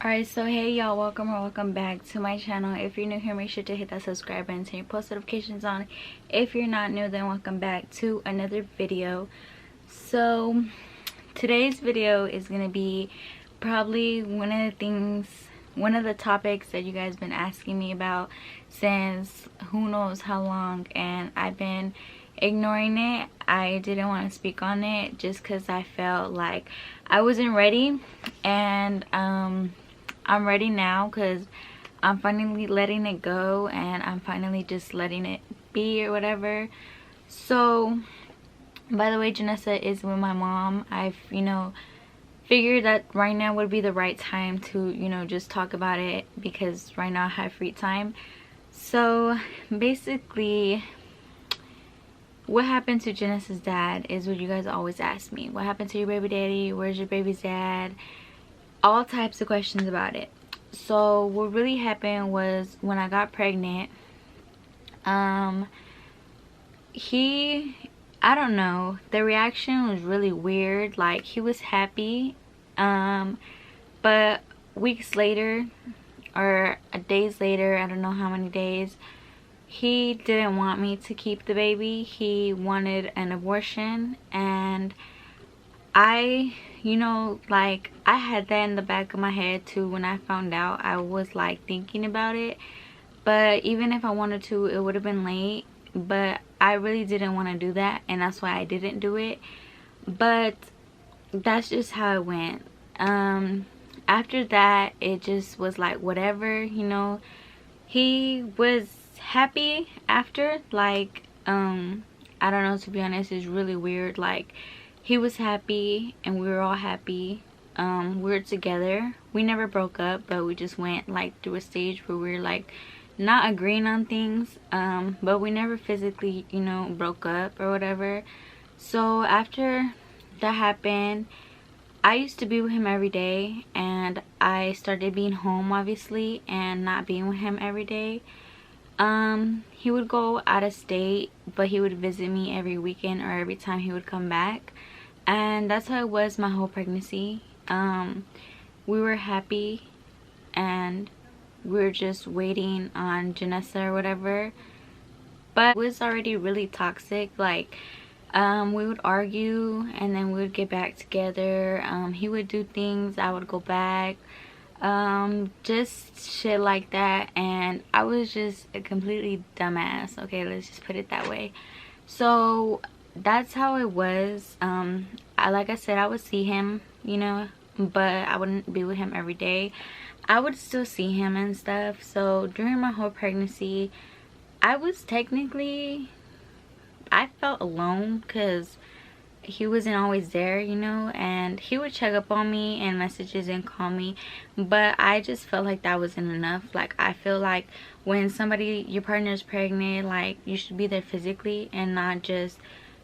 Alright, so hey y'all, welcome or welcome back to my channel. If you're new here, make sure to hit that subscribe button, turn your post notifications on. If you're not new, then welcome back to another video. So today's video is gonna be probably one of the topics that you guys been asking me about since who knows how long, and I've been ignoring it. I didn't want to speak on it just because I felt like I wasn't ready, and I'm ready now because I'm finally letting it go and I'm finally just letting it be or whatever. So by the way, Janessa is with my mom. I've figured that right now would be the right time to just talk about it because right now I have free time. So basically what happened to Janessa's dad is what you guys always ask me. What happened to your baby daddy? Where's your baby's dad? All types of questions about it. So what really happened was when I got pregnant, I don't know, the reaction was really weird. Like, he was happy, but weeks later or days later, I don't know how many days, he didn't want me to keep the baby. He wanted an abortion, and I had that in the back of my head too. When I found out, I was like thinking about it, but even if I wanted to, it would have been late. But I really didn't want to do that, and that's why I didn't do it. But that's just how it went. After that, it just was like whatever. He was happy after, like, I don't know, to be honest, it's really weird. Like, he was happy and we were all happy. We were together. We never broke up, but we just went like through a stage where we were like not agreeing on things, but we never physically broke up or whatever. So after that happened, I used to be with him every day, and I started being home obviously and not being with him every day. He would go out of state, but he would visit me every weekend or every time he would come back. And that's how it was my whole pregnancy. We were happy and we were just waiting on Janessa or whatever, but it was already really toxic. Like, we would argue and then we would get back together. He would do things, I would go back, just shit like that, and I was just a completely dumbass. Okay, let's just put it that way. So that's how it was. Like I said, I would see him, but I wouldn't be with him every day. I would still see him and stuff. So during my whole pregnancy, I felt alone because he wasn't always there, and he would check up on me and messages and call me, but I just felt like that wasn't enough. Like, I feel like when your partner's pregnant, like, you should be there physically and not just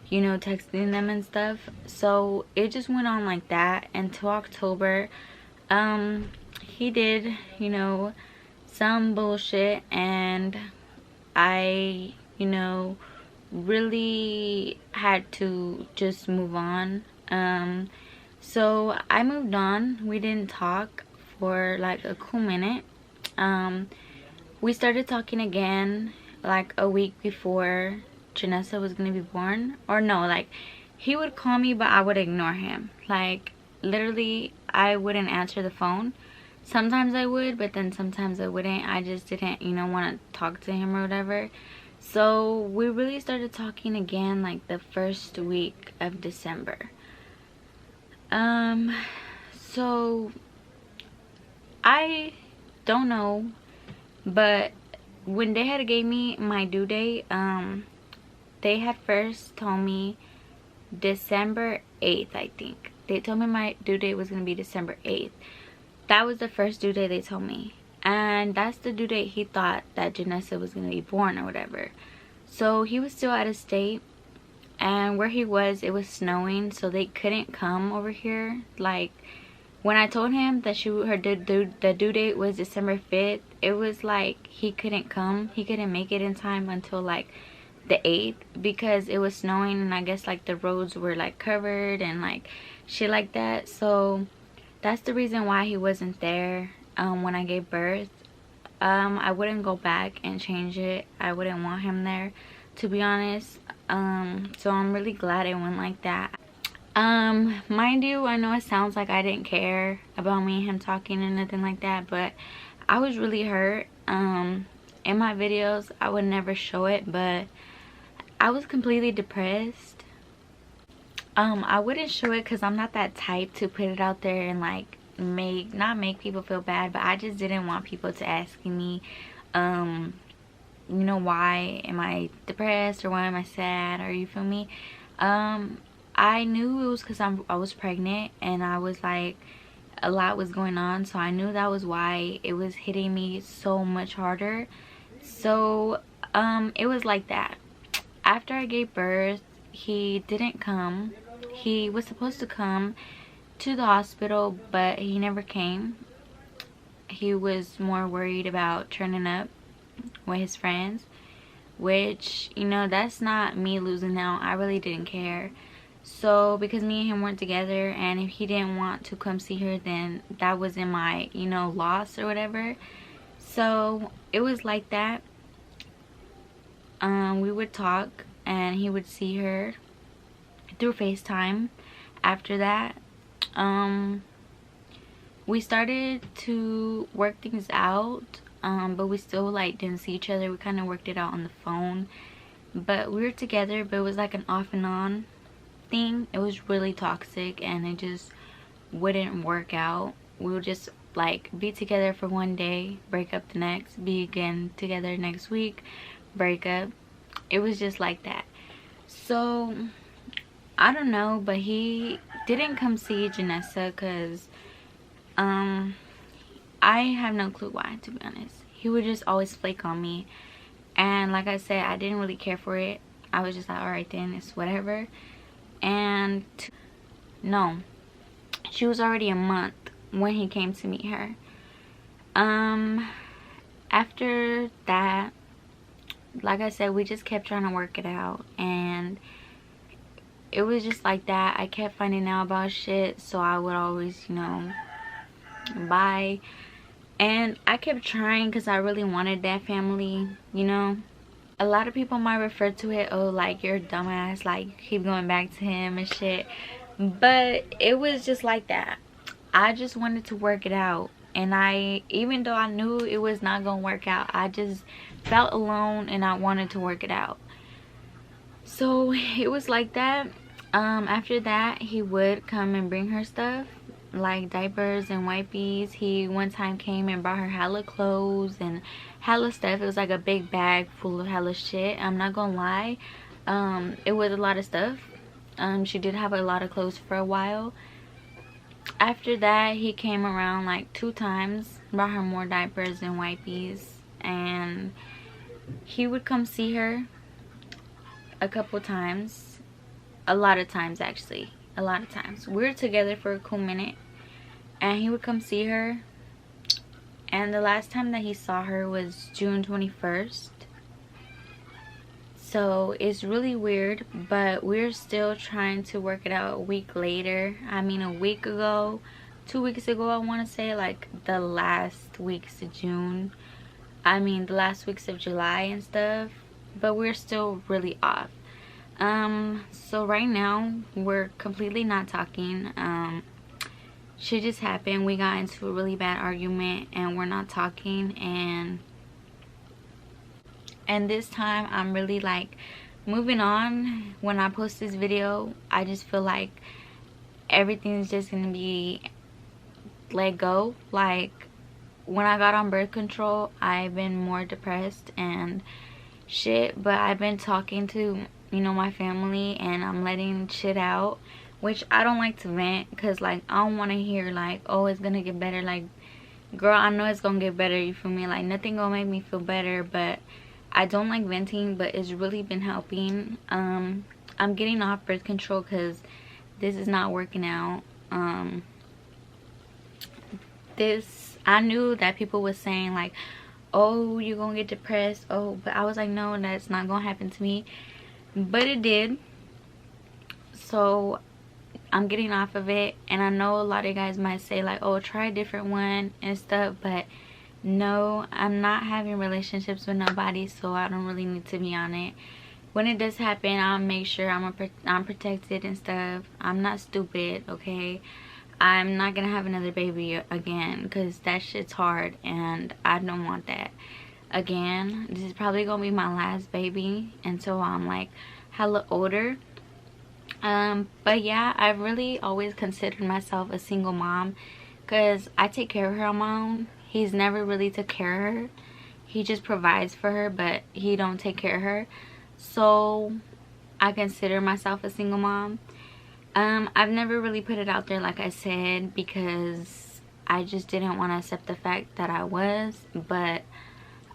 texting them and stuff. So it just went on like that until October. He did some bullshit, and I really had to just move on. So I moved on. We didn't talk for like a cool minute. We started talking again like a week before Janessa was gonna be born. Or no, like, he would call me but I would ignore him. Like, literally, I wouldn't answer the phone. Sometimes I would, but then sometimes I wouldn't. I just didn't want to talk to him or whatever. So we really started talking again like the first week of December. So I don't know, but when they had gave me my due date, they had first told me December 8th, I think. They told me my due date was going to be December 8th. That was the first due date they told me. And that's the due date he thought that Janessa was going to be born or whatever. So he was still out of state. And where he was, it was snowing, so they couldn't come over here. Like, when I told him that the due date was December 5th, it was like he couldn't come. He couldn't make it in time until like the 8th because it was snowing, and I guess like the roads were like covered and like shit like that. So that's the reason why he wasn't there. when I gave birth. I wouldn't go back and change it. I wouldn't want him there, to be honest. So I'm really glad it went like that. Mind you, I know it sounds like I didn't care about me and him talking and nothing like that, but I was really hurt. In my videos I would never show it, but I was completely depressed. I wouldn't show it because I'm not that type to put it out there and like not make people feel bad, but I just didn't want people to ask me you know, why am I depressed or why am I sad, or you feel me. I knew it was because I was pregnant and I was like, a lot was going on, so I knew that was why it was hitting me so much harder. So it was like that. After I gave birth, he didn't come. He was supposed to come to the hospital, but he never came. He was more worried about turning up with his friends, which, you know, that's not me losing out. I really didn't care. So because me and him weren't together, and if he didn't want to come see her, then that wasn't my, you know, loss or whatever. So it was like that. We would talk and he would see her through FaceTime. After that, we started to work things out, but we still like didn't see each other. We kind of worked it out on the phone, but we were together, but it was like an off and on thing. It was really toxic and it just wouldn't work out. We would just like be together for one day, break up the next, be again together next week, break up. It was just like that. So I don't know, but he didn't come see Janessa because I have no clue why, to be honest. He would just always flake on me, and like I said, I didn't really care for it. I was just like, alright then, it's whatever. And no, she was already a month when he came to meet her. After that, like I said, we just kept trying to work it out, and it was just like that. I kept finding out about shit, so I would always, you know, bye. And I kept trying because I really wanted that family, you know. A lot of people might refer to it, oh, like, you're a dumbass, like, you keep going back to him and shit. But it was just like that. I just wanted to work it out. And even though I knew it was not gonna work out, I just felt alone and I wanted to work it out. So it was like that. After that, he would come and bring her stuff, like diapers and wipes. He one time came and brought her hella clothes and hella stuff. It was like a big bag full of hella shit. I'm not gonna lie, it was a lot of stuff. She did have a lot of clothes for a while. After that, he came around like 2 times, brought her more diapers and wipes, and he would come see her a couple times. A lot of times, actually. A lot of times. We were together for a cool minute, and he would come see her. And the last time that he saw her was June 21st. So it's really weird, but we're still trying to work it out a week later. I mean, a week ago, 2 weeks ago, I want to say, like the last weeks of June. I mean, the last weeks of July and stuff. But we're still really off. So right now, we're completely not talking. Shit just happened. We got into a really bad argument and we're not talking, and this time I'm really like moving on. When I post this video, I just feel like everything's just gonna be let go. Like when I got on birth control, I've been more depressed and shit, but I've been talking to, you know, my family, and I'm letting shit out, which I don't like to vent, because like I don't want to hear like, oh, it's gonna get better. Like, girl, I know it's gonna get better, you feel me? Like, nothing gonna make me feel better. But I don't like venting, but it's really been helping. I'm getting off birth control because this is not working out. I knew that people was saying like, oh, you're gonna get depressed, oh, but I was like, no, that's not gonna happen to me. But it did. So I'm getting off of it. And I know a lot of you guys might say like, oh, try a different one and stuff, but no, I'm not having relationships with nobody, so I don't really need to be on it. When it does happen, I'll make sure I'm protected and stuff. I'm not stupid, okay? I'm not gonna have another baby again, because that shit's hard and I don't want that again. This is probably gonna be my last baby until I'm like hella older. But yeah, I've really always considered myself a single mom, because I take care of her on my own. He's never really took care of her. He just provides for her, but he don't take care of her. So I consider myself a single mom. I've never really put it out there, like I said, because I just didn't want to accept the fact that I was, but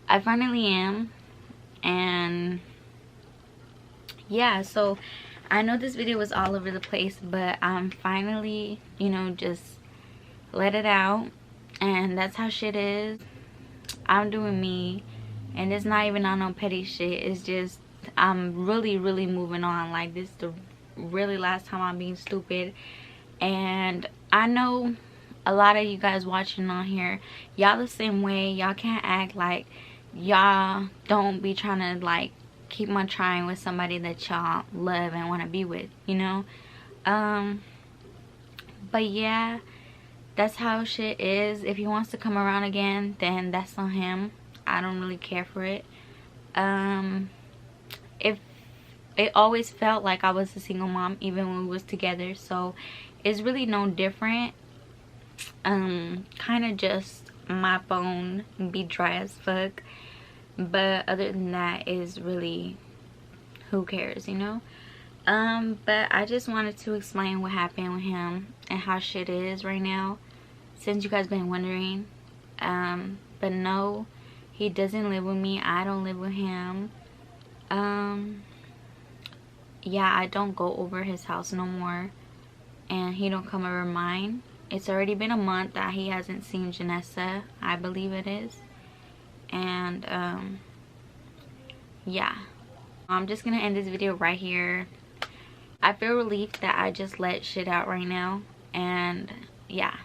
I finally am. And yeah, so I know this video was all over the place, but I'm finally, you know, just let it out. And that's how shit is. I'm doing me, and it's not even on no petty shit. It's just I'm really moving on. Like, this is the really last time I'm being stupid. And I know a lot of you guys watching on here, y'all the same way. Y'all can't act like y'all don't be trying to like keep on trying with somebody that y'all love and want to be with, you know. But yeah, that's how shit is. If he wants to come around again, then that's on him. I don't really care for it. If it always felt like I was a single mom even when we was together, so it's really no different. Kind of just my phone be dry as fuck, but other than that, is really, who cares, you know. But I just wanted to explain what happened with him and how shit is right now, since you guys been wondering. But no, he doesn't live with me. I don't live with him. Yeah, I don't go over his house no more, and he don't come over mine. It's already been a month that he hasn't seen Janessa, I believe it is. And yeah, I'm just gonna end this video right here. I feel relieved that I just let shit out right now. And yeah,